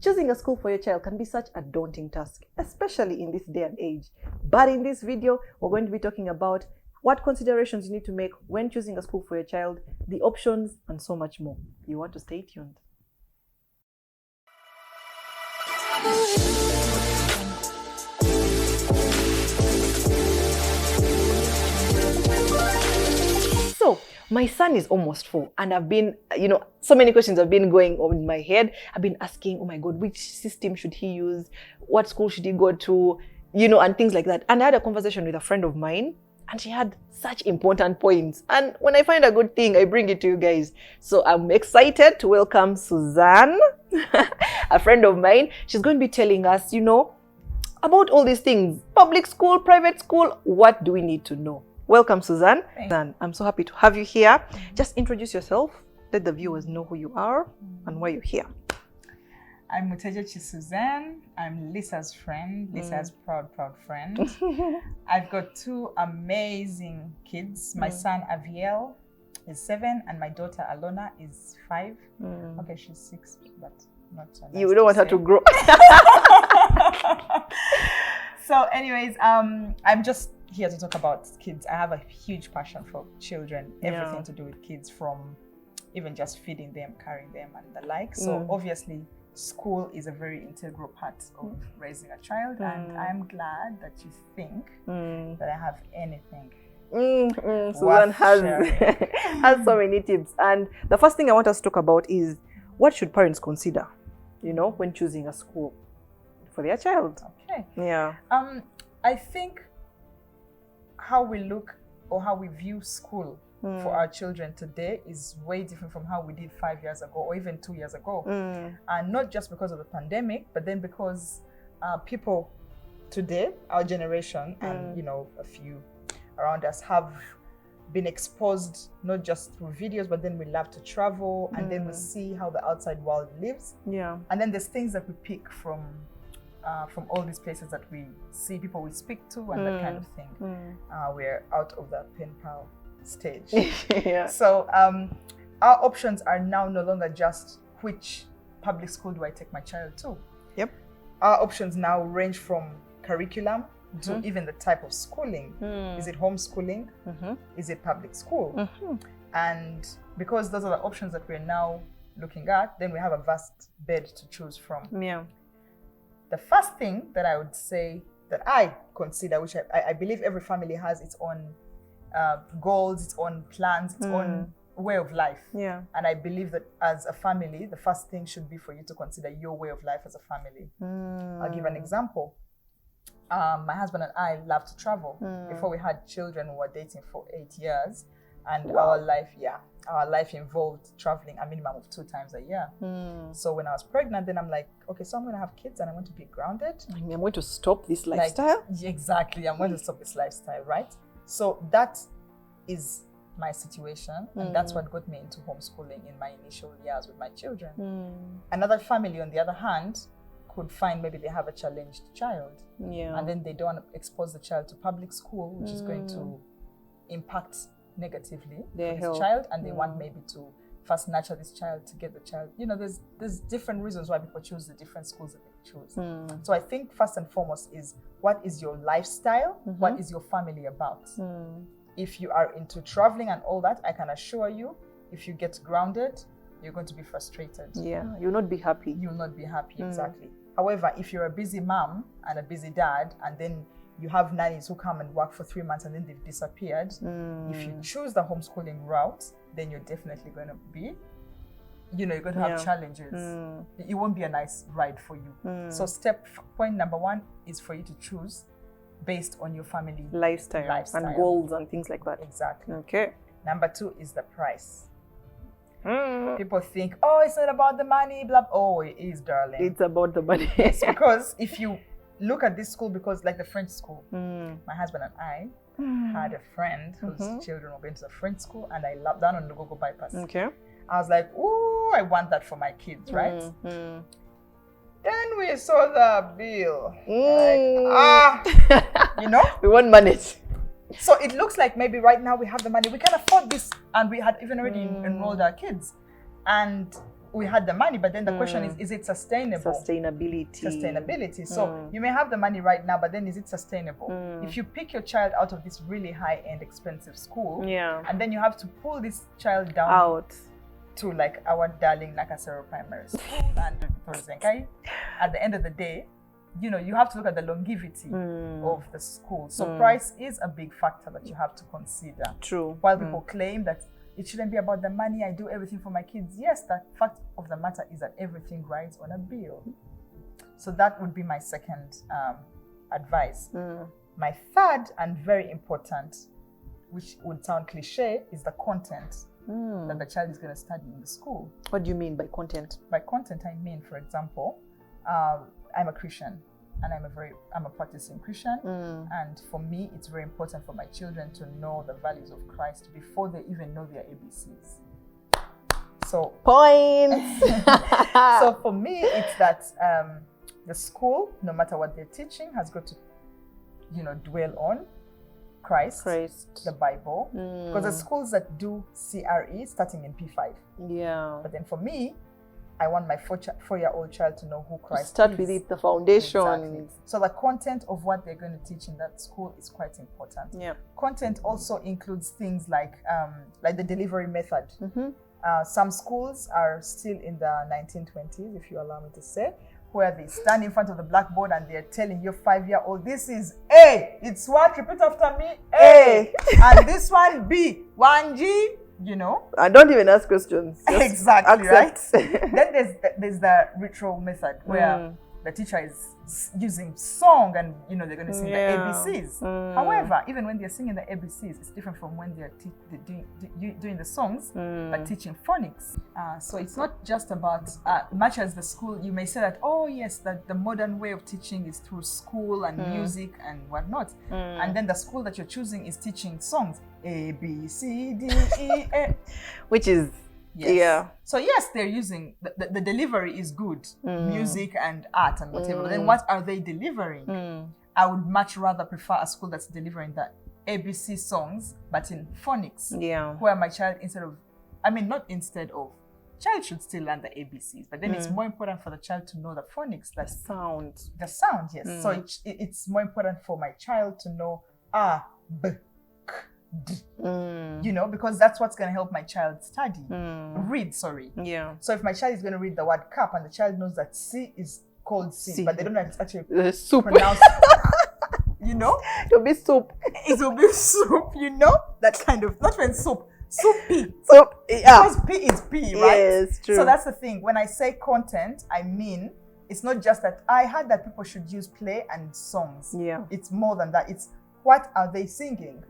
Choosing a school for your child can be such a daunting task, especially in this day and age. But in this video, we're going to be talking about what considerations you need to make when choosing a school for your child, the options, and so much more. You want to stay tuned. So, my son is almost 4, and I've been, so many questions have been going on in my head. I've been asking, oh my God, which system should he use? What school should he go to? And things like that. And I had a conversation with a friend of mine, and she had such important points. And when I find a good thing, I bring it to you guys. So I'm excited to welcome Suzanne, a friend of mine. She's going to be telling us, about all these things. Public school, private school, what do we need to know? Welcome, Suzanne. Suzanne, I'm so happy to have you here. Just introduce yourself. Let the viewers know who you are and why you're here. I'm Mutejechi Suzanne. I'm Lisa's friend, Lisa's proud friend. I've got 2 amazing kids. My son Aviel is 7 and my daughter Alona is 5. Okay, she's 6, but not so nice. You don't want her to grow. So anyways, I'm just here to talk about kids. I have a huge passion for children, everything to do with kids, from even just feeding them, carrying them and the like. So obviously school is a very integral part of raising a child, and I'm glad that you think that I have anything. Suzanne has so many tips, and the first thing I want us to talk about is what should parents consider, when choosing a school for their child. Okay. Yeah. I think how we look or how we view school for our children today is way different from how we did 5 years ago or even 2 years ago. And not just because of the pandemic, but then because people today, our generation, and a few around us, have been exposed not just through videos, but then we love to travel, and then we see how the outside world lives. Yeah. And then there's things that we pick from all these places that we see, people we speak to, and that kind of thing. We're out of the pen pal stage. Yeah. So our options are now no longer just which public school do I take my child to. Yep. Our options now range from curriculum to even the type of schooling. Is it homeschooling? Is it public school? And because those are the options that we're now looking at, then we have a vast bed to choose from. Yeah. The first thing that I would say that I consider, which I believe every family has its own goals, its own plans, its own way of life. Yeah. And I believe that as a family, the first thing should be for you to consider your way of life as a family. I'll give an example. My husband and I love to travel. Before we had children, we were dating for 8 years. And our life involved traveling a minimum of 2 times a year. So when I was pregnant, then I'm like, okay, so I'm going to have kids and I want to be grounded. I'm going to stop this lifestyle. Exactly. I'm going to stop this lifestyle, right? So that is my situation. And that's what got me into homeschooling in my initial years with my children. Another family, on the other hand, could find maybe they have a challenged child. Yeah. And then they don't want to expose the child to public school, which is going to impact negatively for this child, and they want maybe to first nurture this child to get the child. There's different reasons why people choose the different schools that they choose. So I think first and foremost is, what is your lifestyle? What is your family about? If you are into traveling and all that, I can assure you, if you get grounded, you're going to be frustrated. Yeah, you'll not be happy. You'll not be happy, exactly. However, if you're a busy mom and a busy dad, and then you have nannies who come and work for 3 months and then they've disappeared. If you choose the homeschooling route, then you're definitely going to be, you're going to have challenges. It won't be a nice ride for you. So point number 1 is for you to choose based on your family lifestyle and goals and things like that. Exactly. Okay. Number 2 is the price. People think, oh, it's not about the money, blah. Oh, it is, darling. It's about the money. Yes, because if you look at this school, because like the French school, my husband and I had a friend whose children were going to the French school, and I loved that on the Gogo bypass. Okay. I was like, ooh, I want that for my kids, right? Then we saw the bill. We won't manage. So it looks like maybe right now we have the money, we can afford this, and we had even already enrolled our kids. And we had the money, but then the question is it sustainable? Sustainability. So you may have the money right now, but then is it sustainable? If you pick your child out of this really high-end expensive school, and then you have to pull this child down out to like our darling Nakasero Primary School and Torzenkai, at the end of the day, you know, you have to look at the longevity of the school. So price is a big factor that you have to consider. True. While people claim that it shouldn't be about the money, I do everything for my kids. Yes, the fact of the matter is that everything rides on a bill. So that would be my second advice. My third and very important, which would sound cliche, is the content that the child is going to study in the school. What do you mean by content? By content, I mean, for example, I'm a Christian and I'm a practicing Christian. And for me, it's very important for my children to know the values of Christ before they even know their ABCs. So points. So for me, it's that the school, no matter what they're teaching, has got to, you know, dwell on Christ, the Bible. Because the schools that do CRE starting in P5. Yeah. But then for me, I want my 4-year-old child to know who Christ Start is. with it, the foundation. Exactly. So the content of what they're going to teach in that school is quite important. Yeah. Content also includes things like the delivery method. Some schools are still in the 1920s, if you allow me to say, where they stand in front of the blackboard and they're telling your 5-year-old, this is A, it's what, repeat after me, A. And this one, B, 1G, you know. I don't even ask questions. Exactly, accept. Right? Then there's the ritual method where the teacher is using song and, you know, they're going to sing the ABCs. However, even when they're singing the ABCs, it's different from when they're doing the songs, but teaching phonics. So it's not just about, much as the school, you may say that, oh yes, that the modern way of teaching is through school and music and whatnot. And then the school that you're choosing is teaching songs, A, B, C, D, E, A. Which is, So yes, they're using, the delivery is good, music and art and whatever. But then what are they delivering? I would much rather prefer a school that's delivering the ABC songs, but in phonics. Where my child, child should still learn the ABCs, but then it's more important for the child to know the phonics, the sound, yes. So it's more important for my child to know A, B, D. You know, because that's what's going to help my child read. So if my child is going to read the word cup and the child knows that C is called C. But they don't know it's actually soup. Pronounced, you know, it'll be soup. It will be soup, you know, that kind of, not when soup. Soupy. Because P is P, right? Yes, true. So that's the thing. When I say content, I mean, it's not just that I heard that people should use play and songs. It's more than that. It's what are they singing?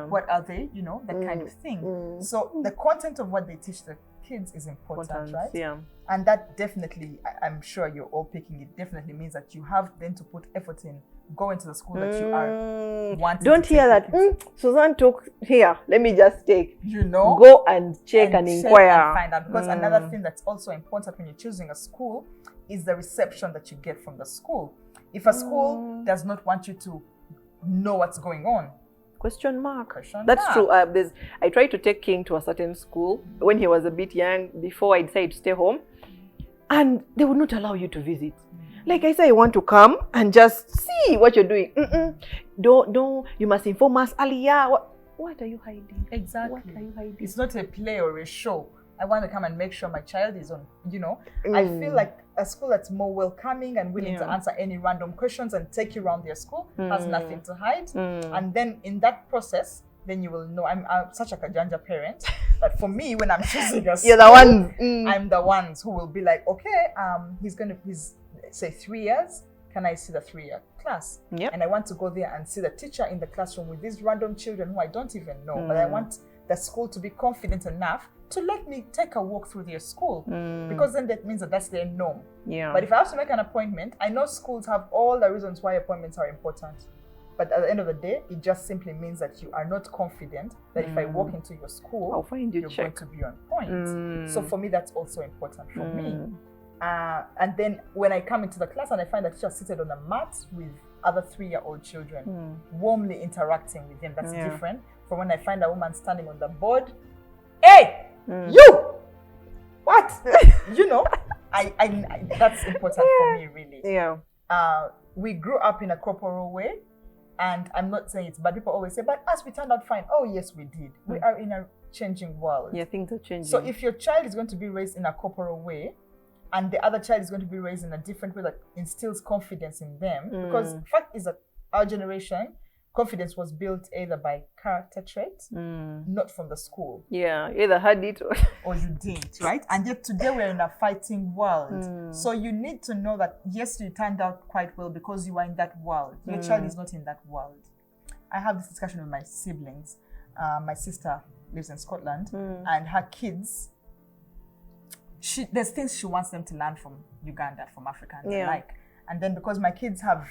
What are they, you know, that kind of thing. So the content of what they teach the kids is important, right? And that definitely, I'm sure you're all picking it, definitely means that you have then to put effort in going to the school that you are wanting. Don't hear that. Suzanne talk here. Let me just take. You know, go and check and inquire and find out. Because another thing that's also important when you're choosing a school is the reception that you get from the school. If a school does not want you to know what's going on, question mark. That's true. I tried to take King to a certain school when he was a bit young before I decided to stay home, and they would not allow you to visit. Like I say, I want to come and just see what you're doing. Don't. You must inform us earlier. What are you hiding? Exactly. What are you hiding? It's not a play or a show. I want to come and make sure my child is on, you know. I feel like a school that's more welcoming and willing to answer any random questions and take you around their school has nothing to hide. And then in that process, then you will know. I'm such a kajanja parent. But for me, when I'm choosing a school, you're the one. I'm the ones who will be like, okay, he's say 3 years. Can I see the 3-year class? And I want to go there and see the teacher in the classroom with these random children who I don't even know. But I want the school to be confident enough to let me take a walk through their school, because then that means that that's their norm. But if I have to make an appointment, I know schools have all the reasons why appointments are important. But at the end of the day, it just simply means that you are not confident that if I walk into your school, I'll find you're going to be on point. So for me, that's also important for me. And then when I come into the class and I find the teacher seated on a mat with other 3-year-old children, warmly interacting with them, that's different from when I find a woman standing on the board. Hey, you! what? You know, I that's important for me, really. Yeah. We grew up in a corporal way, and I'm not saying it's bad. People always say, but us, we turned out fine. Oh, yes, we did. We are in a changing world. Yeah, things are changing. So if your child is going to be raised in a corporal way, and the other child is going to be raised in a different way that instills confidence in them, because the fact is that our generation, confidence was built either by character traits, not from the school. Yeah, you either had it or you didn't, right? And yet today we're in a fighting world. So you need to know that, yes, you turned out quite well because you are in that world. Your child is not in that world. I have this discussion with my siblings. My sister lives in Scotland, and her kids, there's things she wants them to learn from Uganda, from Africa, and the like. And then because my kids have,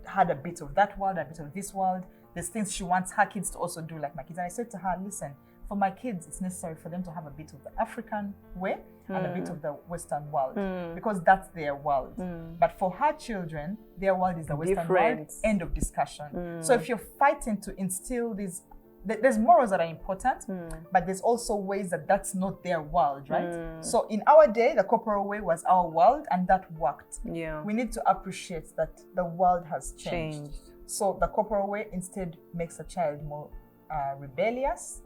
had a bit of that world, a bit of this world, there's things she wants her kids to also do like my kids. And I said to her, listen, for my kids, it's necessary for them to have a bit of the African way and a bit of the Western world, because that's their world. But for her children, their world is the Western world. End of discussion. So if you're fighting to instill these, there's morals that are important, but there's also ways that that's not their world, right? So in our day, the corporal way was our world, and that worked. Yeah. We need to appreciate that the world has changed. So the corporal way instead makes a child more rebellious.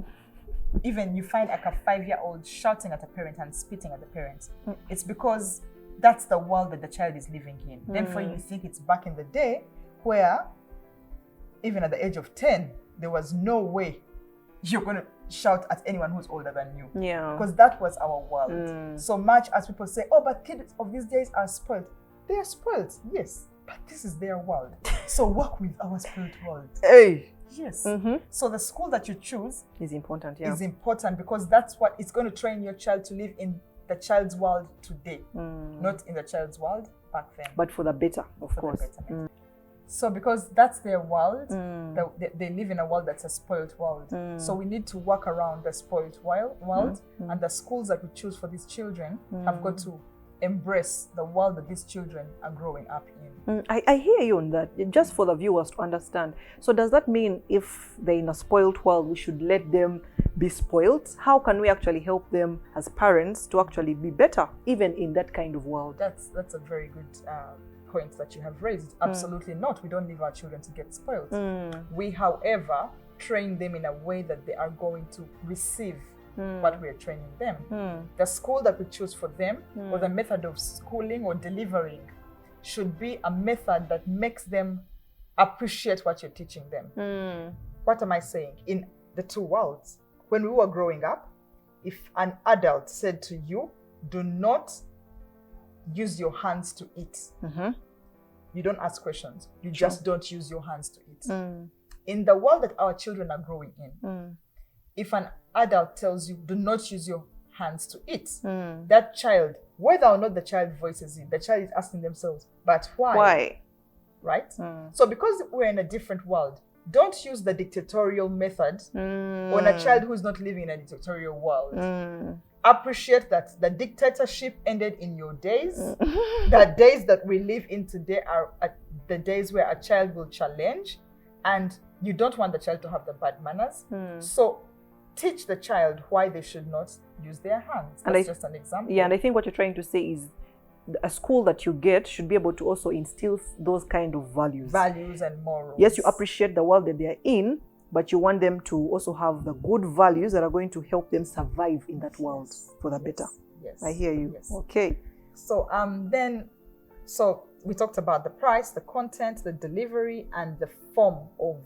Even you find like a 5-year-old shouting at a parent and spitting at the parent. It's because that's the world that the child is living in. Then for you think it's back in the day where even at the age of 10, there was no way you're going to shout at anyone who's older than you. Yeah. Because that was our world. So much as people say, oh, but kids of these days are spoiled. They are spoiled, yes. But this is their world. So work with our spoiled world. Hey. Yes. So the school that you choose is important. Is important because that's what it's going to train your child to live in the child's world today, not in the child's world back then. But for the better, of course. So because that's their world, they live in a world that's a spoiled world. So we need to work around the spoiled world, and the schools that we choose for these children have got to embrace the world that these children are growing up in. I hear you on that, just for the viewers to understand. So does that mean if they're in a spoiled world, we should let them be spoiled? How can we actually help them as parents to actually be better, even in that kind of world? That's a very good point that you have raised. Absolutely not. We don't leave our children to get spoiled. We, however, train them in a way that they are going to receive what we are training them. The school that we choose for them, or the method of schooling or delivering, should be a method that makes them appreciate what you're teaching them. What am I saying? In the two worlds, when we were growing up, if an adult said to you, do not use your hands to eat, you don't ask questions. You just don't use your hands to eat. In the world that our children are growing in, if an adult tells you, do not use your hands to eat, that child, whether or not the child voices it, the child is asking themselves, but why? Why? Right? So because we're in a different world, don't use the dictatorial method on a child who's not living in a dictatorial world. Appreciate that the dictatorship ended in your days. The days that we live in today are the days where a child will challenge, and you don't want the child to have the bad manners. So teach the child why they should not use their hands. That's just an example. Yeah, and I think what you're trying to say is a school that you get should be able to also instill those kind of values. Values and morals. Yes, you appreciate the world that they're in, but you want them to also have the good values that are going to help them survive in that world for the better. Yes. I hear you. Yes. Okay. So so we talked about the price, the content, the delivery, and the form of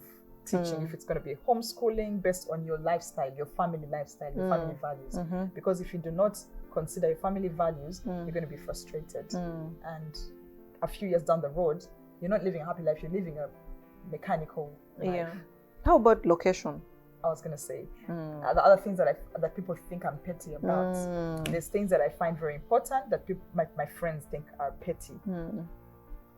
teaching. If it's going to be homeschooling based on your lifestyle, your family lifestyle, your family values. Because if you do not consider your family values, you're going to be frustrated. And a few years down the road, you're not living a happy life, you're living a mechanical life. Yeah. How about location? I was going to say, the other things that people think I'm petty about. There's things that I find very important that people, my friends think are petty.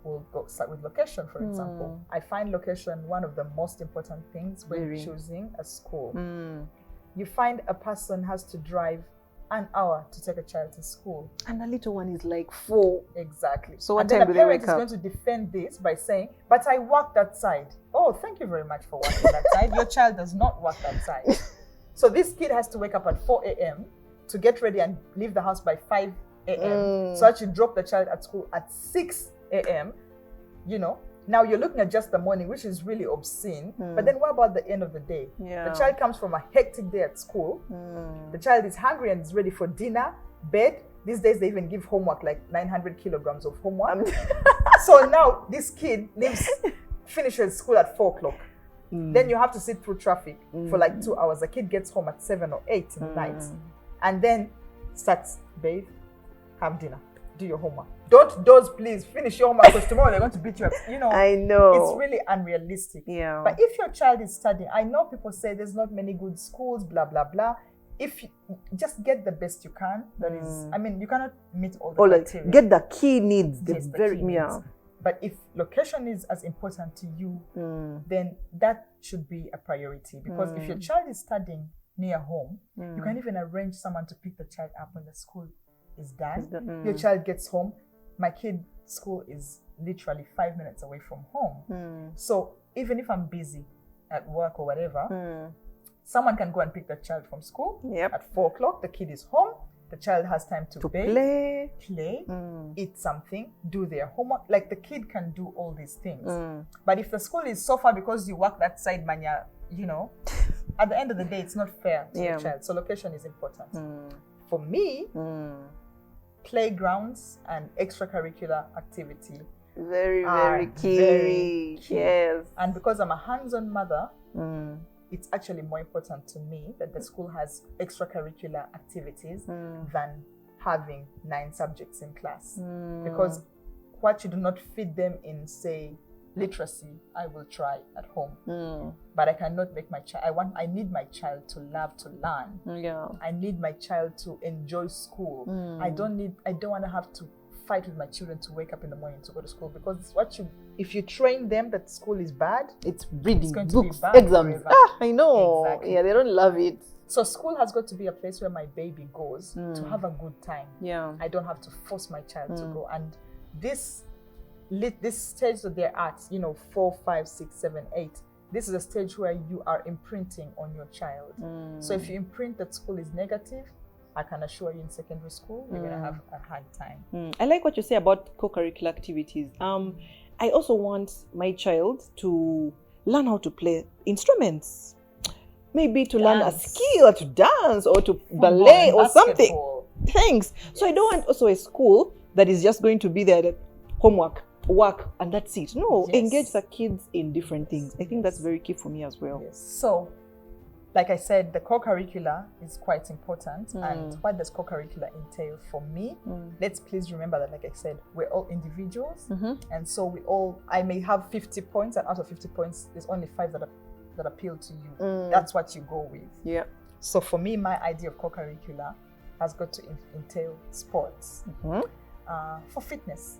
We'll start with location, for example. I find location one of the most important things when choosing a school. You find a person has to drive an hour to take a child to school. And the little one is like 4. Exactly. So what time do they wake up? And then the parent is going to defend this by saying, but I work that side. Oh, thank you very much for working that side. Your child does not work that side. So this kid has to wake up at 4 a.m. to get ready and leave the house by 5 a.m. So that you drop the child at school at 6 a.m., now you're looking at just the morning, which is really obscene. But then what about the end of the day? The child comes from a hectic day at school. The child is hungry and is ready for dinner, bed. These days, they even give homework, like 900 kilograms of homework. So now this kid finishes school at 4 o'clock. Then you have to sit through traffic for like 2 hours. The kid gets home at 7 or 8 in the night. And then starts, bathe, have dinner, do your homework. Don't doze, please. Finish your homework because tomorrow they're going to beat you up. I know. It's really unrealistic. Yeah. But if your child is studying, I know people say there's not many good schools, blah, blah, blah. If you just get the best you can, that is, you cannot meet all the criteria. Get the key needs. Yes, the key needs. But if location is as important to you, then that should be a priority. Because if your child is studying near home, you can even arrange someone to pick the child up when the school is done. Your child gets home. My kid's school is literally 5 minutes away from home. So even if I'm busy at work or whatever, someone can go and pick the child from school. At 4 o'clock, the kid is home. The child has time to bathe, play, eat something, do their homework. Like the kid can do all these things. But if the school is so far because you work that side, mania, at the end of the day, it's not fair to the child. So location is important. For me, playgrounds and extracurricular activity very, very key. Yes. And because I'm a hands-on mother, it's actually more important to me that the school has extracurricular activities than having 9 subjects in class. Because what you do not feed them in, say, literacy, I will try at home. But I cannot make my child, I need my child to love to learn. I need my child to enjoy school. I don't want to have to fight with my children to wake up in the morning to go to school, because if you train them that school is bad, it's reading, going books, to be bad exams. Forever. I know. Exactly. Yeah, they don't love it. So school has got to be a place where my baby goes to have a good time. I don't have to force my child to go. And this stage that they're at, 4, 5, 6, 7, 8, this is a stage where you are imprinting on your child. So if you imprint that school is negative, I can assure you in secondary school, you're going to have a hard time. I like what you say about co-curricular activities. I also want my child to learn how to play instruments. Maybe to learn a skill, or to dance, or to ballet, or something. Thanks. So I don't want also a school that is just going to be there, homework, work, and that's it. No, engage the kids in different things. I think that's very key for me as well. So, like I said, the co-curricular is quite important. And what does co-curricular entail for me? Let's please remember that, like I said, we're all individuals. And so I may have 50 points, and out of 50 points, there's only 5 that appeal to you. That's what you go with. So for me, my idea of co-curricular has got to entail sports for fitness.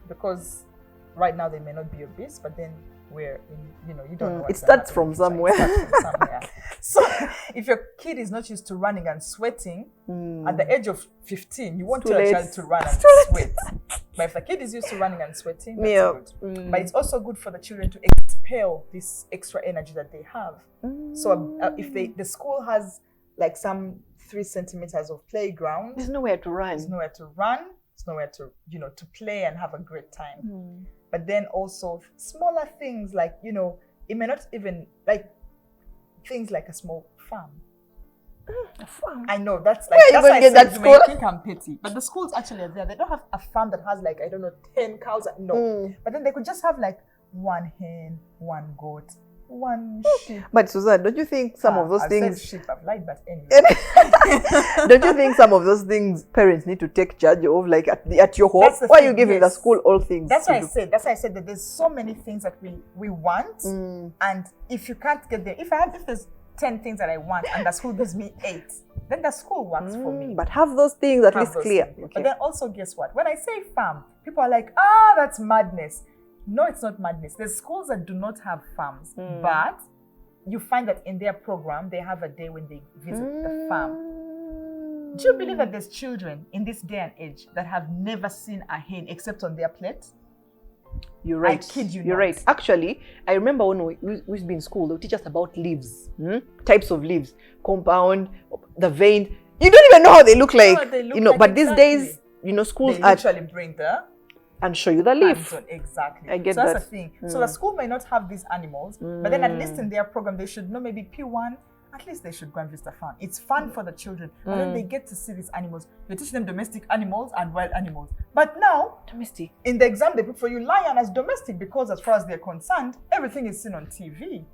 Because right now they may not be obese, but then we're in, you don't know. It starts from somewhere. So if your kid is not used to running and sweating, at the age of 15, you won't tell a child to run and sweat. But if the kid is used to running and sweating, that's good. But it's also good for the children to expel this extra energy that they have. So if the school has like some 3 centimeters of playground, there's nowhere to run. There's nowhere to to play and have a great time. But then also smaller things like, it may not even like things like a small farm. A farm. I know that's like where you get that school? You think I'm petty, but the schools actually are there. They don't have a farm that has 10 cows. No, but then they could just have 1 hen, 1 goat, 1 sheep. But Suzanne, don't you think some of those things? I've said sheep, I've lied, but anyway. Don't you think some of those things parents need to take charge of, like at your home? Why are you giving the school all things? That's why I said. That's why I said that there's so many things that we want, and if you can't get there, if there's 10 things that I want and the school gives me 8, then the school works for me. But have those things at least clear. Okay. But then also, guess what? When I say farm, people are like, that's madness. No, it's not madness. There's schools that do not have farms, but you find that in their program, they have a day when they visit the farm. Do you believe that there's children in this day and age that have never seen a hen except on their plate? You're right. I kid you You're not. right. Actually, I remember when we used to be in school, they'll teach us about leaves, types of leaves, compound, the vein. You don't even know how they look like. what they look You know, like, but these exactly. days, you know, schools They are literally bring the and show you the leaf. hands-on. Exactly. I get so that's that. the thing. So the school may not have these animals, but then at least in their program they should know, maybe P1, at least they should go and visit a farm. It's fun for the children, and then they get to see these animals. You teach them domestic animals and wild animals. But now, Domestic. in the exam they put for you lion as domestic, because as far as they're concerned, everything is seen on TV.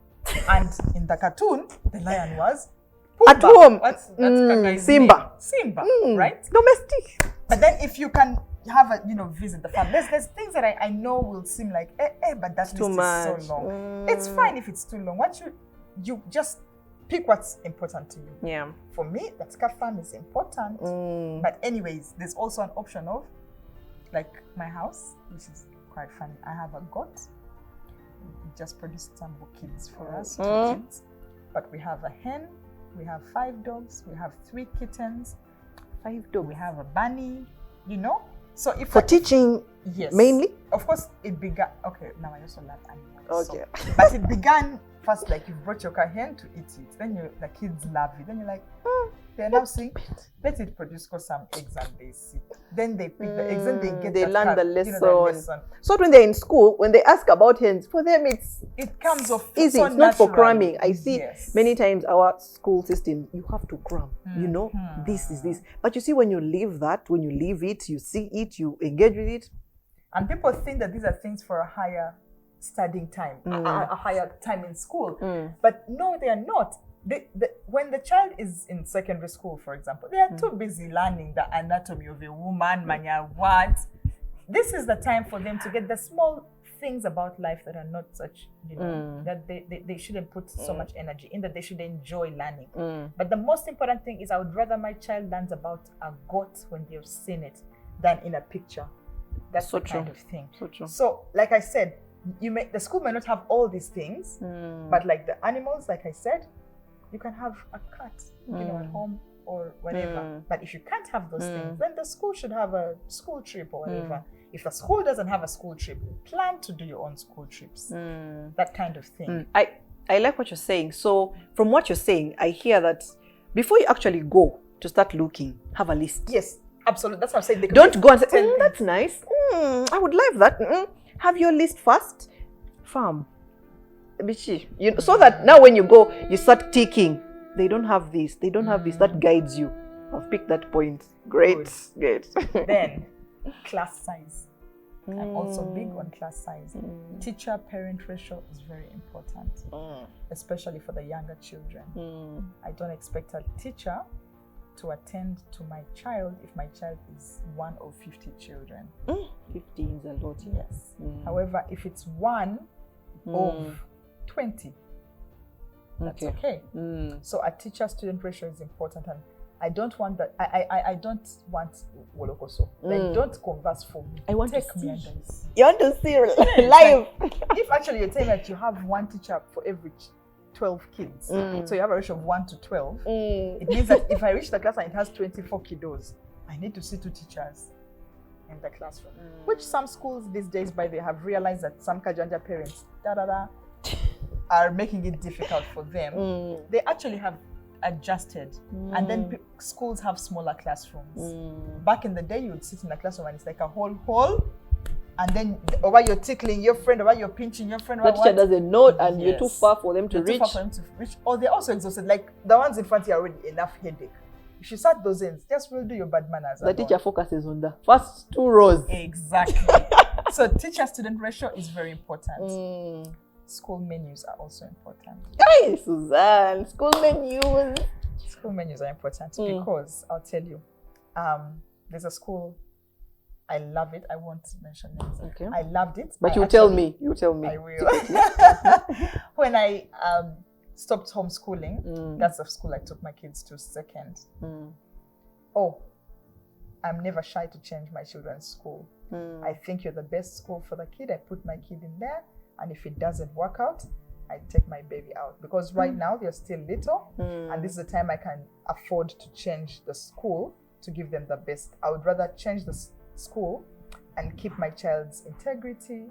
And in the cartoon, the lion was At Pumbaa. home. That's Kagai's Simba. name. Simba, right? Domestic. But then if you can have a, visit the farm, there's things that I know will seem like, but that Too list much. is so long. It's fine if it's too long. What you just pick what's important to you. Yeah. For me, that scarf farm is important. But anyways, there's also an option of, like my house, which is quite funny. I have a goat. We just produced some kids for us, 2 kids. But we have a hen, we have 5 dogs, we have 3 kittens, 5 dogs. we have a bunny, So if For teaching, yes, mainly? Of course, it began. Okay, now I also love animals. Okay. So, but it began first, like you brought your hen to eat it. Then the kids love it. Then you're like, they're now saying, let it produce some eggs and they see. Then they pick the eggs and they get They that learn the the lesson. So when they're in school, when they ask about hens, for them it comes off easy. so It's not for naturally. cramming. I see Yes. many times our school system, you have to cram. This is this. But you see, when you leave that, when you leave it, you see it, you engage with it. And people think that these are things for a higher studying time, a higher time in school. But no, they are not. When the child is in secondary school, for example, they are too busy learning the anatomy of a woman, manya what. This is the time for them to get the small things about life that are not such, that they shouldn't put so much energy in, that they should enjoy learning. But the most important thing is, I would rather my child learns about a goat when they've seen it than in a picture. That's So the kind true. of thing. So true. So, like I said, the school may not have all these things, but like the animals, like I said, you can have a cat, at home or whatever. But if you can't have those things, then the school should have a school trip or whatever. If the school doesn't have a school trip, plan to do your own school trips. That kind of thing. I like what you're saying. So from what you're saying, I hear that before you actually go to start looking, have a list. Yes, absolutely. That's what I'm saying. They could Don't be go and say, 10 that's nice. I would love that. Have your list first. Farm. So that now when you go, you start ticking. They don't have this. They don't have this. That guides you. I've picked that point. Great. Great. Then, class size. I'm also big on class size. Teacher-parent ratio is very important, especially for the younger children. I don't expect a teacher to attend to my child if my child is one of 50 children. 15 is a lot. Yes. However, if it's one of 20, that's okay. So a teacher-student ratio is important, and I don't want that. I don't want Wolokoso. Like, don't converse for me. I want Take to me see. and I see. You want to see live? Like, if actually you're saying that you have one teacher for every 12 kids, so you have a ratio of 1 to 12, it means that if I reach the class and it has 24 kiddos, I need to see 2 teachers in the classroom. Which some schools these days, by the way, have realized that some Kajanja parents are making it difficult for them. They actually have adjusted, and then schools have smaller classrooms. Back in the day, you would sit in a classroom and it's like a whole hall, and then over you're tickling your friend, over you're pinching your friend. The teacher doesn't know, and you're too Yes. far for them to You're too reach. far for them to reach. Or they're also exhausted. Like the ones in front here already enough headache. If you start those ends, just will do your bad manners. The teacher focuses on the first 2 rows. Exactly. So teacher-student ratio is very important. School menus are also important. Hi, Suzanne. School menus. School menus are important because I'll tell you, there's a school, I love it. I won't mention names. Okay. I loved it. But you tell me. You tell me. I will. When I stopped homeschooling, that's the school I took my kids to second. Oh, I'm never shy to change my children's school. I think you're the best school for the kid. I put my kid in there. And if it doesn't work out, I take my baby out. Because right now they're still little. And this is the time I can afford to change the school to give them the best. I would rather change the school and keep my child's integrity,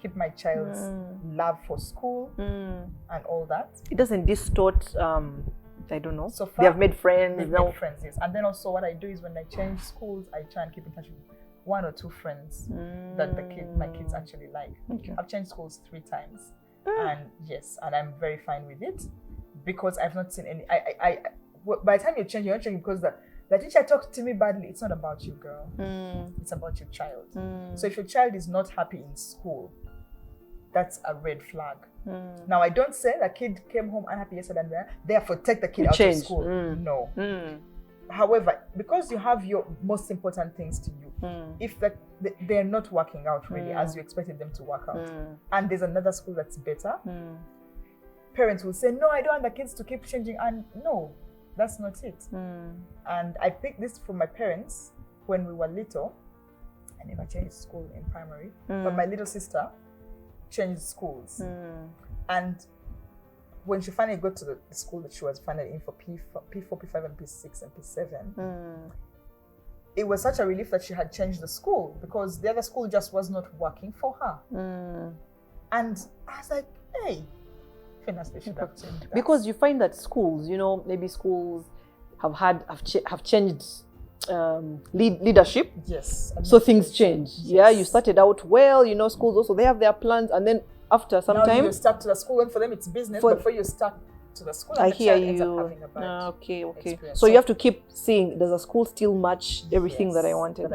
keep my child's love for school and all that. It doesn't distort the I don't know. So They have made friends. They've made friends, yes. And then also what I do is when I change schools, I try and keep in touch with 1 or 2 friends that my kids actually like. Okay. I've changed schools 3 times. And yes, and I'm very fine with it because I've not seen any. By the time you change, you're not changing because the teacher talked to me badly. It's not about you, girl. It's about your child. So if your child is not happy in school, that's a red flag. Now, I don't say the kid came home unhappy yesterday and therefore take the kid out of school. No. However, because you have your most important things to you, if they're not working out really as you expected them to work out, and there's another school that's better, parents will say, no, I don't want the kids to keep changing. And no, that's not it. And I picked this from my parents when we were little. I never changed school in primary, but my little sister changed schools. And when she finally got to the school that she was finally in for P4, P5, and P6 and P7, it was such a relief that she had changed the school because the other school just was not working for her. And I was like, hey, they should have changed that. Because you find that schools, maybe schools have changed leadership. Yes. So things change. Yes. Yeah, you started out well, schools also, they have their plans, and then after some time you start to the school, and for them it's business, but before you start to the school, and the child ends up having a bad experience. So you have to keep seeing, does the school still match everything that I wanted?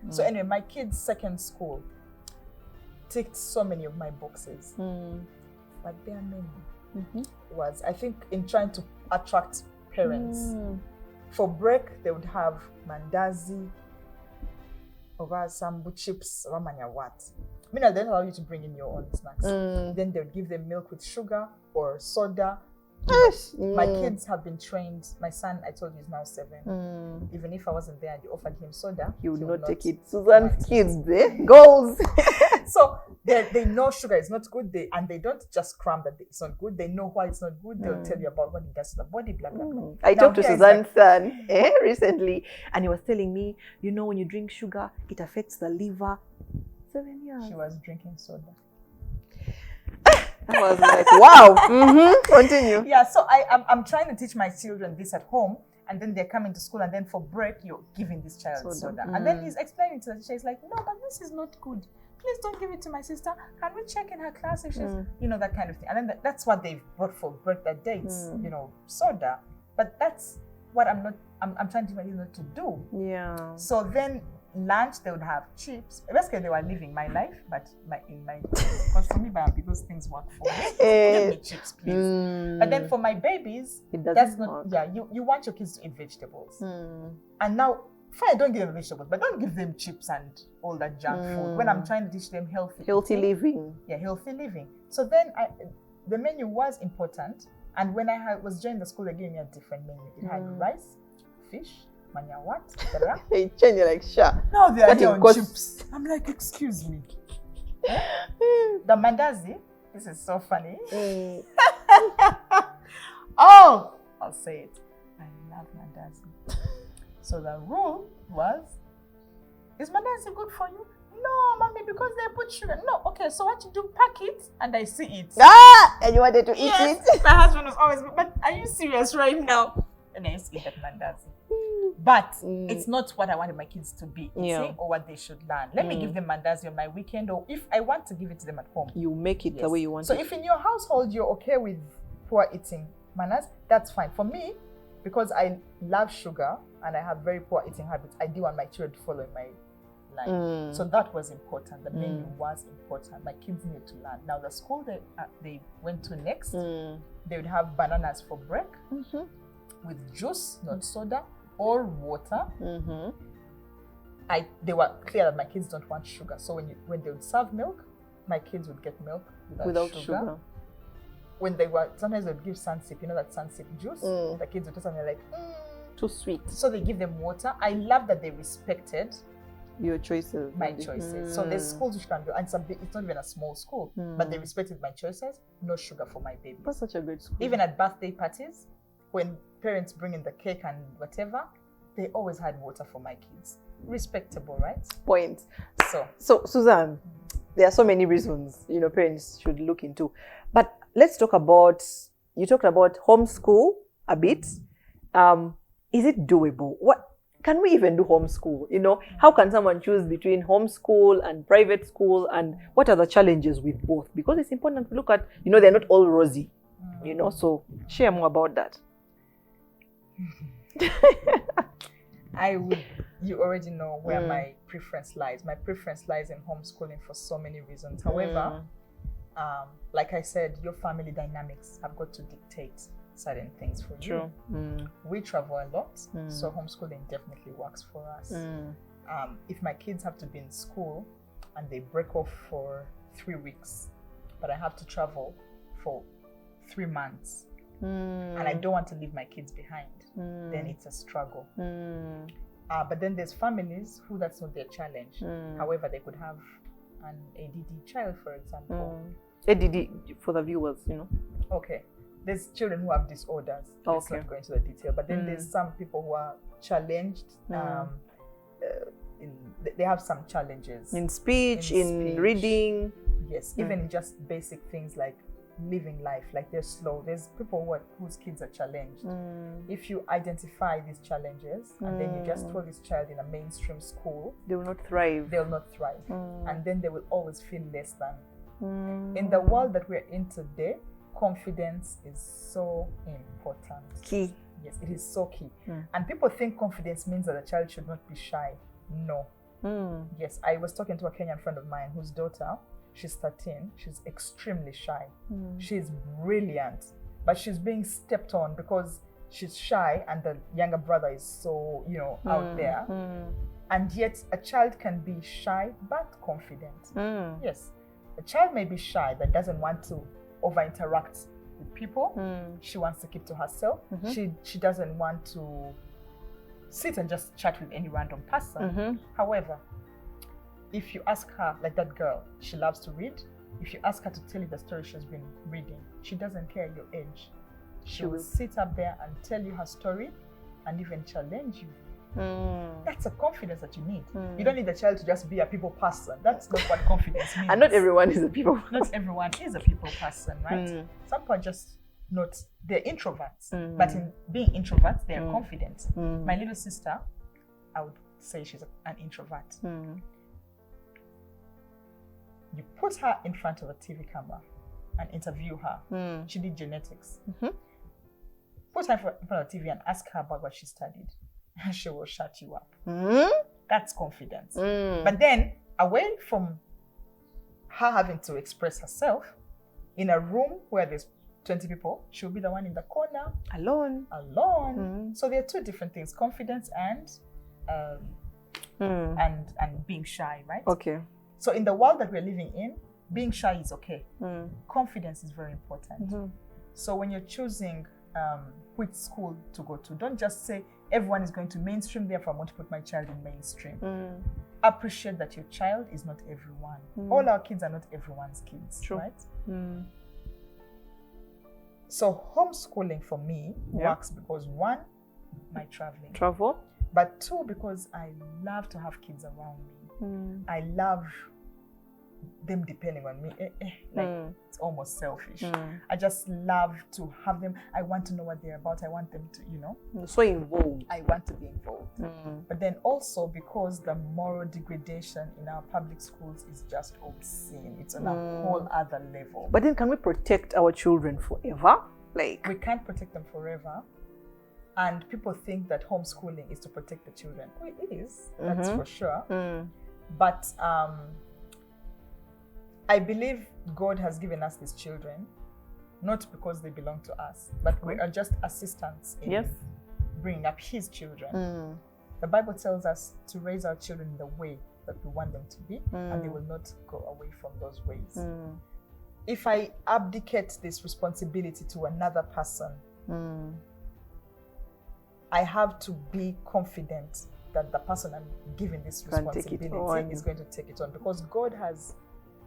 So anyway, my kid's second school ticked so many of my boxes. But there are many. Was, I think, in trying to attract parents. For break, they would have mandazi, over some chips, ramanya what. I mean, they don't allow you to bring in your own snacks. Then they would give them milk with sugar or soda. My kids have been trained. My son, I told you, is now 7. Even if I wasn't there and you offered him soda, he would not take it. Susan's kids, goals. So they know sugar is not good. They don't just cram that it's not good. They know why it's not good. They'll tell you about what it does to the body, blah, blah, blah. I talked to Suzanne's son recently, and he was telling me, when you drink sugar, it affects the liver. 7 years. She was drinking soda. I was like, wow. Continue. Yeah, so I'm trying to teach my children this at home, and then they're coming to school, and then for break, you're giving this child soda. And then he's explaining to the teacher, he's like, no, but this is not good. Please don't give it to my sister. Can we check in her class if she's, that kind of thing. And then that's what they've brought for break that day. It's, soda. But that's what I'm trying to teach my children not to do. Yeah. So then lunch, they would have chips. Basically, they were living my life, but because for me, because things work for me. Give me chips, please. But then for my babies, that's not work. Yeah, you want your kids to eat vegetables. And now, fine, don't give them vegetables, but don't give them chips and all that junk food. When I'm trying to teach them healthy living. Yeah, healthy living. So then the menu was important. And when I was joining the school, they gave me a different menu. It had rice, fish, manya what? They change it like sure. No, they are on chips. I'm like, excuse me. The mandazi, this is so funny. Oh, I'll say it. I love mandazi. So the rule was, is mandazi good for you? No, mommy, because they put sugar. No, okay, so what you do, pack it, and I see it. And you wanted to eat it? My husband was always, but are you serious right now? And I used to eat that mandazi. But it's not what I wanted my kids to be eating or what they should learn. Let me give them mandazi on my weekend, or if I want to give it to them at home. You make it the way you want it. So if in your household you're okay with poor eating manners, that's fine. For me, because I love sugar and I have very poor eating habits, I do want my children to follow in my line. So that was important. The menu was important. My kids needed to learn. Now the school they went to next, they would have bananas for break with juice, not soda, or water. They were clear that my kids don't want sugar. So when they would serve milk, my kids would get milk without sugar. When sometimes they would give sunsip, that sunsip juice. The kids would taste and they're like, too sweet. So they give them water. I love that they respected your choices. My choices. So there's schools which can do, and it's not even a small school, but they respected my choices. No sugar for my baby. That's such a great school. Even at birthday parties, when parents bring in the cake and whatever, they always had water for my kids. Respectable, right? Point. So Suzanne, there are so many reasons parents should look into, but let's talk about. You talked about homeschool a bit. Is it doable? What can we even do homeschool? You know, how can someone choose between homeschool and private school, and what are the challenges with both? Because it's important to look at, you know, they're not all rosy, you know, so share more about that. You already know where my preference lies. My preference lies in homeschooling for so many reasons. However, like I said, your family dynamics have got to dictate certain things for you. We travel a lot, so homeschooling definitely works for us. If my kids have to be in school and they break off for 3 weeks, but I have to travel for 3 months, and I don't want to leave my kids behind, then it's a struggle. But then there's families who that's not their challenge. However, they could have an ADD child, for example. ADD, for the viewers, you know. Okay. There's children who have disorders. Let's not go into the detail. But then there's some people who are challenged. They have some challenges. In speech, in reading. Yes, even in just basic things like living life. Like they're slow. There's people whose kids are challenged. If you identify these challenges and then you just throw this child in a mainstream school, they will not thrive. They'll not thrive. And then they will always feel less than. In the world that we're in today, confidence is so important. Key. Yes, it is so key. And people think confidence means that a child should not be shy. No. Yes, I was talking to a Kenyan friend of mine whose daughter, she's 13, she's extremely shy. She's brilliant, but she's being stepped on because she's shy and the younger brother is so, you know, out there. And yet a child can be shy but confident. Yes, a child may be shy but doesn't want to over-interact with people. She wants to keep to herself. She doesn't want to sit and just chat with any random person. However, if you ask her, like that girl, she loves to read. If you ask her to tell you the story she's been reading, she doesn't care your age. She will sit up there and tell you her story and even challenge you. That's a confidence that you need. You don't need the child to just be a people person. That's not what confidence means. And not everyone is a people person. Not everyone is a people person, right? Some people are just not, they're introverts. But in being introverts, they're confident. My little sister, I would say she's an introvert. You put her in front of a TV camera and interview her. She did genetics. Put her in front of the TV and ask her about what she studied. She will shut you up. That's confidence. But then, away from her having to express herself, in a room where there's 20 people, she'll be the one in the corner. Alone. So there are two different things, confidence and being shy, right? Okay. So in the world that we're living in, being shy is okay. Confidence is very important. So when you're choosing which school to go to, don't just say everyone is going to mainstream, therefore I want to put my child in mainstream. Appreciate that your child is not everyone. All our kids are not everyone's kids, right? So homeschooling for me works because 1, my travel. But 2, because I love to have kids around me. I love them depending on me. It's almost selfish. I just love to have them. I want to know what they're about. I want them to, you know. So involved. I want to be involved. But then also because the moral degradation in our public schools is just obscene. It's on a whole other level. But then can we protect our children forever? Like, we can't protect them forever. And people think that homeschooling is to protect the children. Well, it is. That's for sure. But I believe God has given us these children, not because they belong to us, but we are just assistants in bringing up His children. The Bible tells us to raise our children in the way that we want them to be, and they will not go away from those ways. If I abdicate this responsibility to another person, I have to be confident that the person I'm giving this responsibility is going to take it on, because God has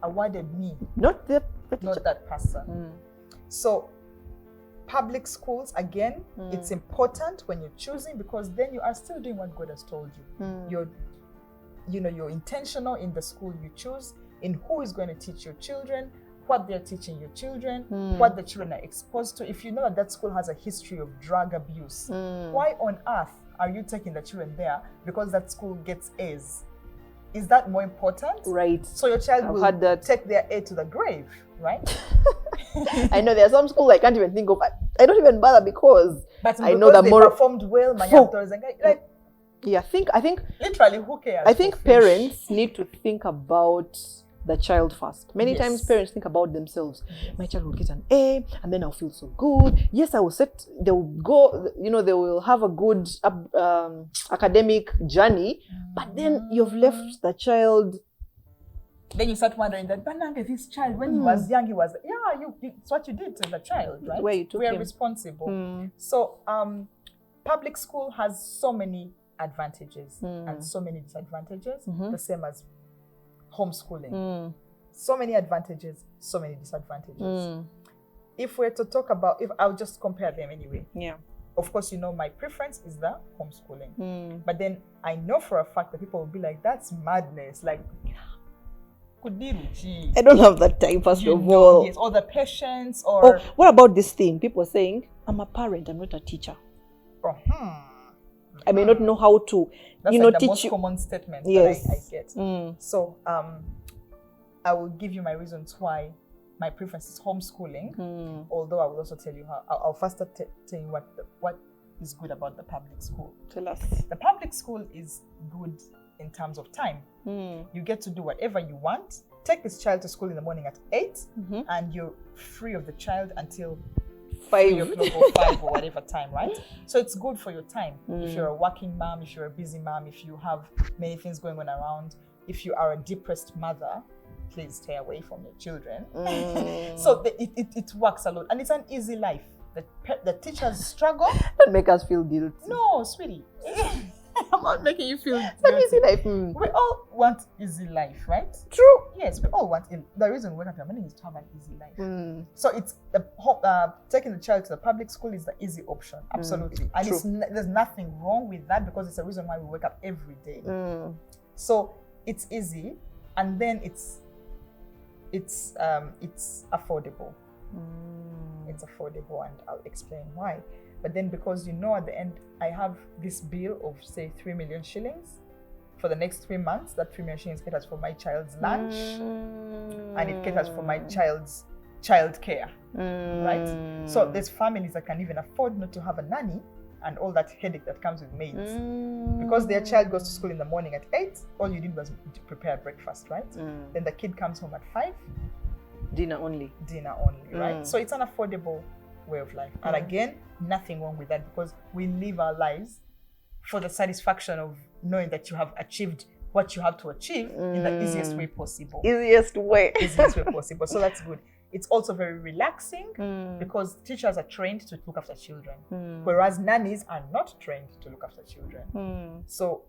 awarded me, not that person. So public schools, again, it's important when you're choosing, because then you are still doing what God has told you. You're intentional in the school you choose, in who is going to teach your children, what they're teaching your children, what the children are exposed to. If you know that that school has a history of drug abuse, why on earth are you taking the children there because that school gets A's? Is that more important? Right. So your child will take their A to the grave, right? I know there are some schools I can't even think of. I don't even bother because I know that they performed well. Like, yeah, I think literally, who cares? I think parents need to think about the child first. Many times parents think about themselves. My child will get an A and then I'll feel so good. Yes, I will they will go, they will have a good academic journey, but then you've left the child. Then you start wondering that, but this child, when he was young, it's what you did to the child, right? Where you took him. We are responsible. So public school has so many advantages and so many disadvantages, the same as homeschooling. So many advantages, so many disadvantages. If we're to talk about, I'll just compare them anyway. Yeah. Of course, my preference is the homeschooling. But then I know for a fact that people will be like, that's madness. Like, I don't have that time, first of all. Yes, or the patience, or... what about this thing? People are saying, I'm a parent, I'm not a teacher. I may not know how to, that's like the most common statement that I get. So, I will give you my reasons why my preference is homeschooling. Although I will also tell you how. I'll first tell you what is good about the public school. Tell us. The public school is good in terms of time. You get to do whatever you want. Take this child to school in the morning at 8, and you're free of the child until 5 o'clock or 5 or whatever time, right? So it's good for your time. If you're a working mom, if you're a busy mom, if you have many things going on around, if you are a depressed mother, please stay away from your children. So it works a lot, and it's an easy life. The teachers struggle. Don't make us feel guilty. No, sweetie. I'm not making you feel guilty. Easy life. We all want easy life, right? True. Yes, we all want it. The reason we wake up in the morning is to have an easy life. So it's taking the child to the public school is the easy option, absolutely. And there's nothing wrong with that because it's a reason why we wake up every day. So it's easy, and then it's affordable. It's affordable, and I'll explain why. But then because at the end, I have this bill of say 3 million shillings for the next 3 months. That 3 million shillings caters for my child's lunch, and it caters for my child's childcare, right? So there's families that can even afford not to have a nanny and all that headache that comes with maids. Because their child goes to school in the morning at 8, all you did was to prepare breakfast, right? Then the kid comes home at 5. Dinner only, right? So it's an affordable way of life. And again, nothing wrong with that because we live our lives for the satisfaction of knowing that you have achieved what you have to achieve in the easiest way possible. Easiest way possible. So that's good. It's also very relaxing because teachers are trained to look after children, whereas nannies are not trained to look after children. So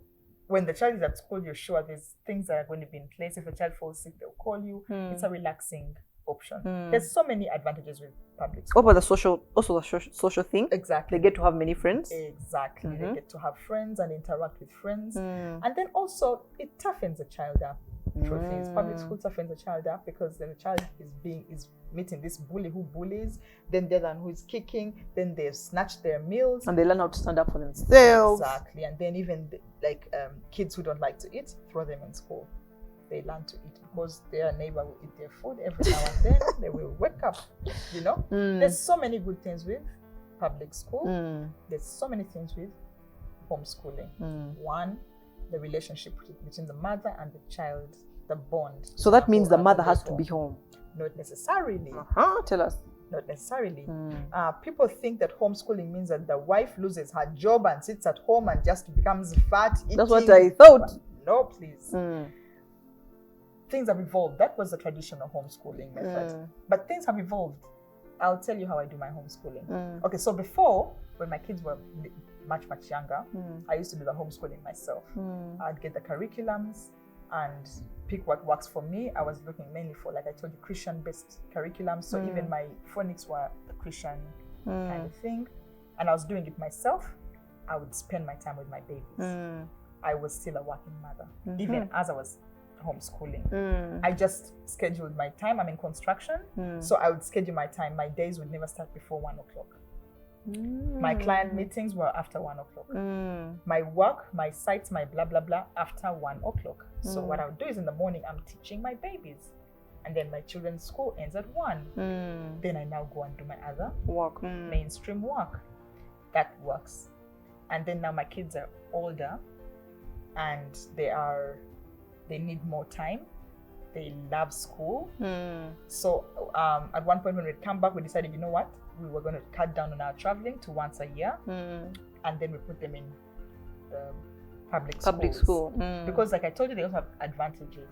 when the child is at school, you're sure there's things that are going to be in place. If the child falls sick, they'll call you. It's a relaxing option. There's so many advantages with public school. What about the social thing? Exactly. They get to have many friends. Exactly. They get to have friends and interact with friends. And then also it toughens a child up through things. Public school toughens a child up because then the child is meeting this bully who bullies, then the other one who is kicking, then they've snatched their meals. And they learn how to stand up for themselves. Exactly. And then even kids who don't like to eat, throw them in school. They learn to eat because their neighbor will eat their food every now and then. They will wake up, There's so many good things with public school. There's so many things with homeschooling. One, the relationship between the mother and the child, the bond. So that means the mother has to be home? Not necessarily. Tell us. Not necessarily. People think that homeschooling means that the wife loses her job and sits at home and just becomes fat, eating. That's what I thought. No, please. Things have evolved. That was the traditional homeschooling method. But things have evolved. I'll tell you how I do my homeschooling. Okay, so before, when my kids were much, much younger, I used to do the homeschooling myself. I'd get the curriculums and pick what works for me. I was looking mainly for, like I told you, Christian-based curriculums. So even my phonics were the Christian kind of thing. And I was doing it myself. I would spend my time with my babies. I was still a working mother, even as I was homeschooling. I just scheduled my time. I'm in construction, so I would schedule my time. My days would never start before 1 o'clock. My client meetings were after 1 o'clock. My work, my sites, my blah blah blah after 1 o'clock. So what I would do is in the morning I'm teaching my babies, and then my children's school ends at 1. Then I now go and do my other Work. mainstream work. That works. And then now my kids are older, and they need more time. They love school. So at one point when we come back, we decided, you know what? We were going to cut down on our traveling to once a year, and then we put them in the public school. Because like I told you, they also have advantages.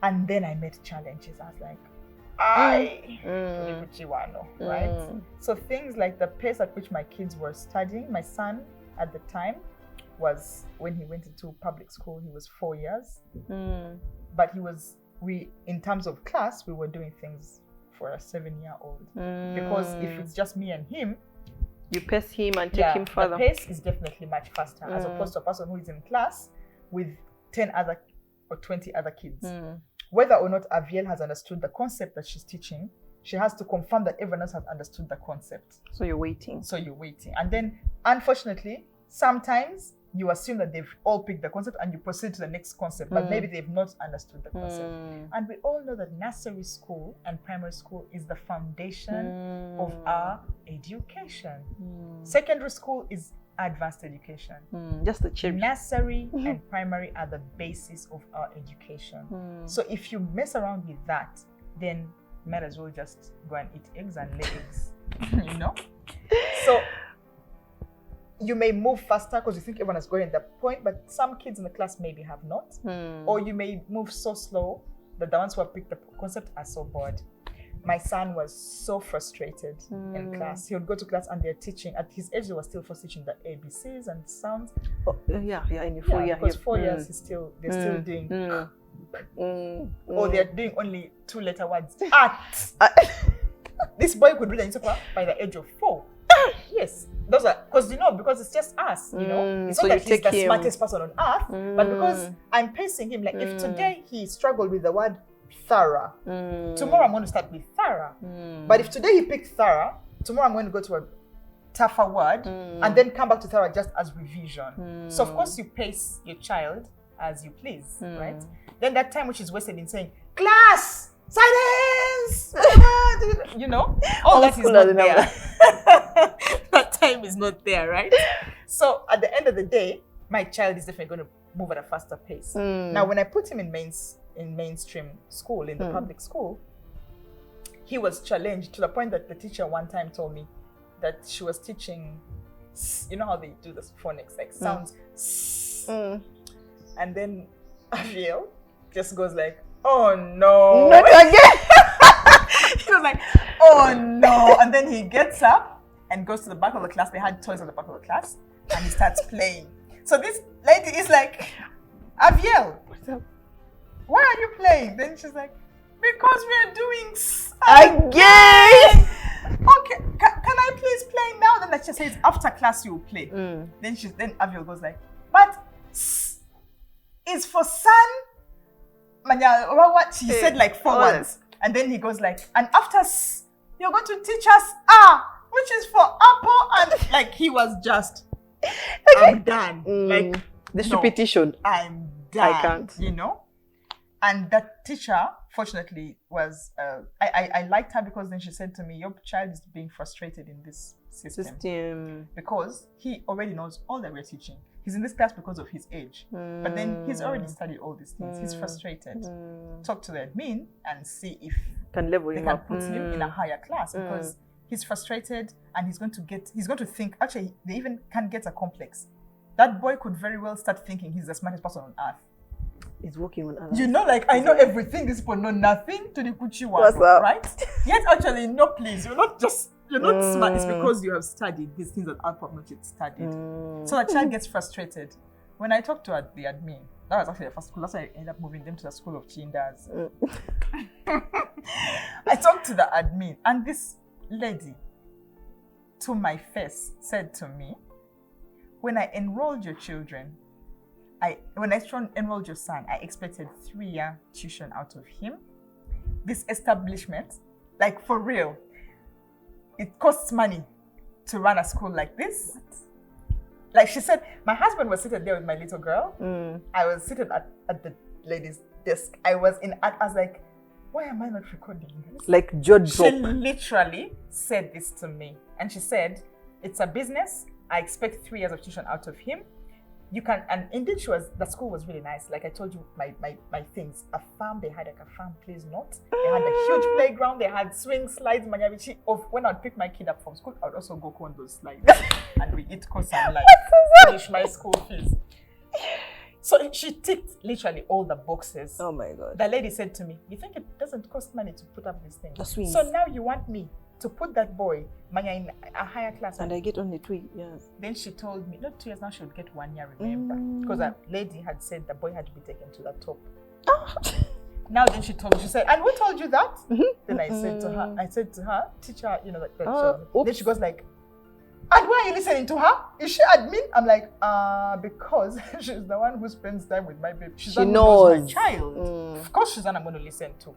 And then I met challenges. I was like, right? So things like the pace at which my kids were studying, my son at the time was, when he went into public school, he was 4 years. But in terms of class, we were doing things for a 7-year-old. Because if it's just me and him, you pace him and take him further. The pace is definitely much faster as opposed to a person who is in class with 10 other or 20 other kids. Whether or not Aviel has understood the concept that she's teaching, she has to confirm that everyone else has understood the concept. So you're waiting. And then, unfortunately, sometimes you assume that they've all picked the concept and you proceed to the next concept, but maybe they've not understood the concept. And we all know that nursery school and primary school is the foundation of our education. Secondary school is advanced education. Just the cherry. Nursery and primary are the basis of our education. So if you mess around with that, then you might as well just go and eat eggs and lay eggs. You know? So you may move faster because you think everyone has gotten the point, but some kids in the class maybe have not. Or you may move so slow that the ones who have picked the concept are so bored. My son was so frustrated in class. He would go to class and they're teaching. At his age, they were still first teaching the ABCs and sounds. In 4 years. Because 4 years, they're still doing. Or they're doing only 2-letter words. This boy could read a newspaper by the age of 4. Yes, those are because it's just us, It's so not that he's the smartest person on earth, but because I'm pacing him. Like if today he struggled with the word thorough, tomorrow I'm going to start with thorough. But if today he picked thorough, tomorrow I'm going to go to a tougher word and then come back to thorough just as revision. So of course you pace your child as you please, right? Then that time which is wasted in saying, class, silence, all that is not there. That time is not there, right? So at the end of the day, my child is definitely going to move at a faster pace. Now, when I put him in mainstream school, in the public school, he was challenged to the point that the teacher one time told me that she was teaching, you know how they do the phonics, like sounds, and then Aviel just goes like, oh no. Not again. He was like, oh no. And then he gets up and goes to the back of the class. They had toys at the back of the class. And he starts playing. So this lady is like, Aviel, why are you playing? Then she's like, because we are doing again. Okay, can I please play now? Then she says, after class you will play. Then Aviel goes like, but is for son. What she said like 4 words. And then he goes like, and after you're going to teach us which is for apple, and like he was just I'm done. Like this repetition. I'm done. I can't. And that teacher, fortunately, was I liked her because then she said to me, your child is being frustrated in this system. Because he already knows all that we're teaching. He's in this class because of his age. But then he's already studied all these things. He's frustrated. Talk to the admin and see if they can put him in a higher class because he's frustrated and he's going to think, actually, they even can get a complex. That boy could very well start thinking he's the smartest person on earth. He's working on others. Like, I know everything, these people know nothing to the Kusiima, right? Yet actually, no, please, you're not smart. It's because you have studied these things that I've not yet studied. So the child gets frustrated. When I talked to the admin, that was actually the first school. That's why I ended up moving them to the school of Chindas. I talked to the admin, and this lady, to my face, said to me, when I enrolled your children, when I enrolled your son, I expected 3-year tuition out of him. This establishment, like for real, it costs money to run a school like this. What? Like she said, my husband was seated there with my little girl. I was seated at the lady's desk. I was like, why am I not recording this? Like George. She literally said this to me. And she said, it's a business. I expect 3 years of tuition out of him. You can, and indeed the school was really nice. Like I told you, my things, a farm, they had like a farm, please not. They had a huge playground, they had swing slides, manyavichi. When I'd pick my kid up from school, I would also go on those slides. And we eat course and like finish my school fees. So she ticked literally all the boxes. Oh my God. The lady said to me, you think it doesn't cost money to put up this thing? The swings. So now you want me to put that boy in a higher class. And I get only 2 years. Then she told me, not 2 years, now she would get 1 year, remember? Because a lady had said the boy had to be taken to the top. Now then she told me, she said, and who told you that? Then I said to her, teacher, then she goes like, and why are you listening to her? Is she admin? I'm like, because she's the one who spends time with my baby. She knows my child. Of course she's the one I'm going to listen to.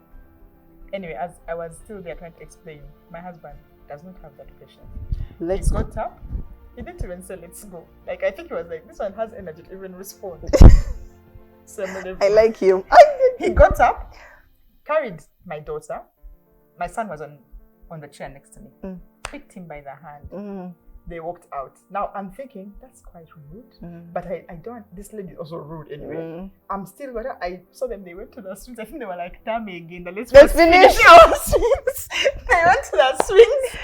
Anyway, as I was still there trying to explain, my husband does not have that patience. He got up. He didn't even say, let's go. Like, I think he was like, this one has energy to even respond. So I like him. He got up, carried my daughter. My son was on the chair next to me. Picked him by the hand. They walked out. Now I'm thinking that's quite rude, but I don't. This lady is also rude anyway. I'm still whether I saw them. They went to the swings. I think they were like, damn again. Let's finish our swings. They went to the swings.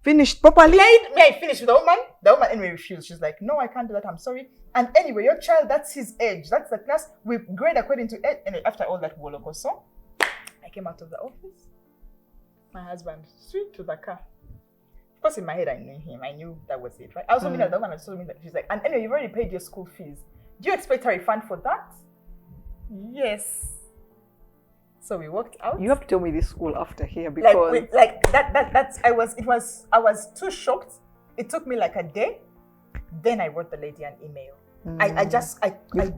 Finished properly. May I finish with the woman? The woman anyway refused. She's like, no, I can't do that. I'm sorry. And anyway, your child, that's his age. That's the class. We grade according to age. And after all that so I came out of the office. My husband straight to the car. Of course, in my head, I knew him. I knew that was it, right? I also mean that the woman told me that she's like, and anyway, you've already paid your school fees. Do you expect a refund for that? Yes. So we walked out. You have to tell me this school after here because I was too shocked. It took me like a day. Then I wrote the lady an email. I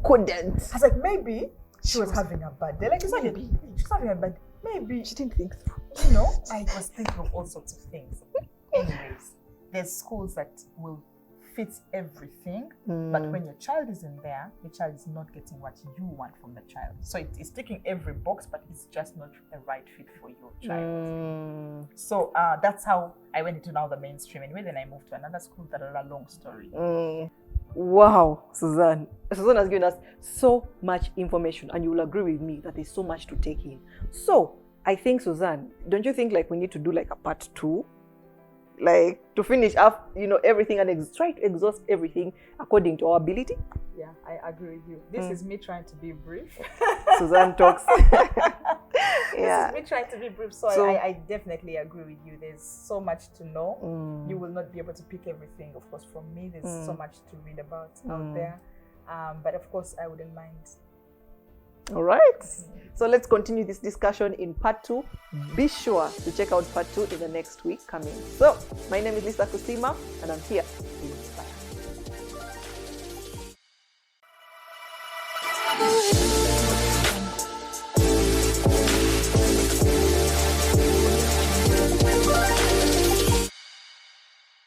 couldn't. I was like, maybe she was having a bad day. Like, she's having a bad day. Maybe she didn't think through. I was thinking of all sorts of things. Anyways, there's schools that will fit everything, but when your child is in there, your child is not getting what you want from the child. So it's ticking every box, but it's just not the right fit for your child. So that's how I went into now the mainstream. Anyway, then I moved to another school. That is a long story. Wow, Suzanne. Suzanne has given us so much information, and you will agree with me that there's so much to take in. So I think, Suzanne, don't you think like we need to do like a part 2? Like to finish up, everything and try to exhaust everything according to our ability? Yeah, I agree with you. This is me trying to be brief. Suzanne talks. Yeah. This is me trying to be brief. So I definitely agree with you. There's so much to know. You will not be able to pick everything, of course, from me. There's so much to read about out there. But of course, I wouldn't mind. All right. So let's continue this discussion in part 2. Be sure to check out part 2 in the next week coming. So my name is Kusiima, and I'm here.